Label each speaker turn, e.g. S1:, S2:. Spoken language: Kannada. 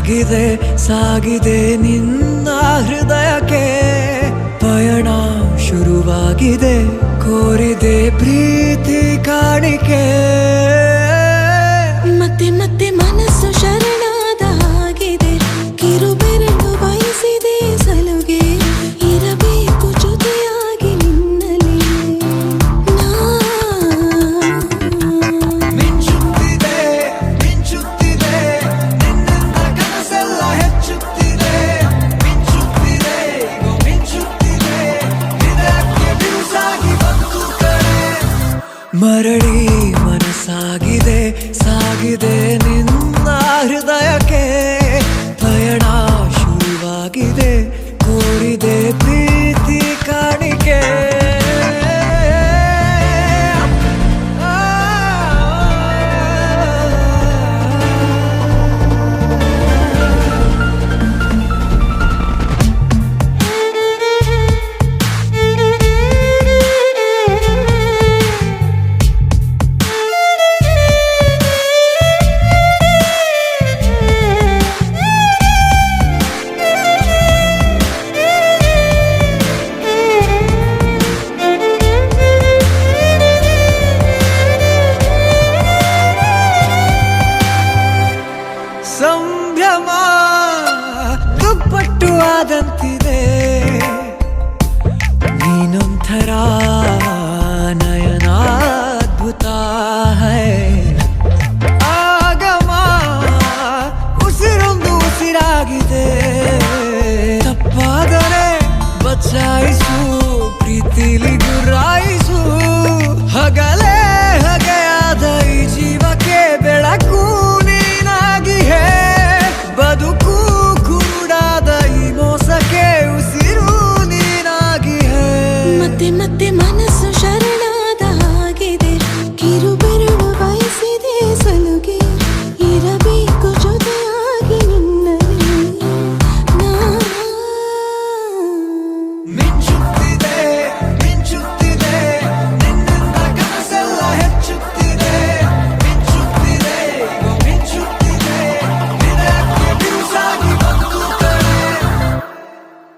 S1: ಸಾಗಿದೆ ಸಾಗಿದೆ ನಿನ್ನ ಹೃದಯಕ್ಕೆ ಪಯಣ ಶುರುವಾಗಿದೆ ಕೋರಿದೆ ಪ್ರೀತಿ ಕಾಣಿಕೆ
S2: ಮತ್ತೆ ಮತ್ತೆ ಮನಸ್ಸು ಶರಣಾದ ಹಾಗಿದೆ ಕಿರುಬೆರಳು ಬಯಸಿದೆ ಸಲುಗೆ ಇರಬೇಕು ಜೊತೆಯಾಗಿ ನಿನ್ನಲ್ಲಿ
S1: ಮಿಂಚುತ್ತಿದೆ ಮಿಂಚುತ್ತಿದೆ ನಿನ್ನಿಂದ ಕನಸೆಲ್ಲ ಹೆಚ್ಚುತ್ತಿದೆ ಮಿಂಚುತ್ತಿದೆ ಮಿಂಚುತ್ತಿದೆ ಹೃದಯಕ್ಕೆ ಬಿರುಸಾಗಿ ಬಂತು ಕಡೆ ಮರಳಿ ಮನಸ್ಸಾಗಿದೆ ಸಾಗಿದೆ ನಿನ್ನ ಹೃದಯಕ್ಕೆ ಪಯಣ ಶುರುವಾಗಿದೆ ಕೋರಿದೆ ಪ್ರೀತಿ ಕಾಣಿಕೆ ಸಂಭ್ರಮ ದುಪ್ಪಟ್ಟು ಆದಂತಿದೆ ನೀನೊಂಥರ ನಯನಾದ್ಭುತ ಹೈ ಆಗಮ ಉಸಿರೊಂದು ಉಸಿರಾಗಿದೆ ತಪ್ಪಾದರೆ ಬಚಾಯಿಸು ಪ್ರೀತಿಲಿ ಗುರಾಯಿಸು ಹಗಲೇ ಹಗೆಯಾದ ಈ ಜೀವಕ್ಕೆ ಬೆಳಕು ನೀನಾಗಿ ಹೇ ಬದುಕು ಕುರುಡಾದ ಈ ಮೋಸಕ್ಕೆ ಉಸಿರು ನೀನಾಗಿ ಹೇ
S2: ಮತ್ತೆ ಮತ್ತೆ ಮನಸ್ಸು ಶರಣಾದ ಹಾಗಿದೆ ಕಿರುಬೆರಳು ಬಯಸಿದೆ ಸಲುಗೆ ಇರಬೇಕು ಜೊತೆಯಾಗಿ ನಿನ್ನಲ್ಲಿ
S1: ಮಿಂಚುತ್ತಿದೆ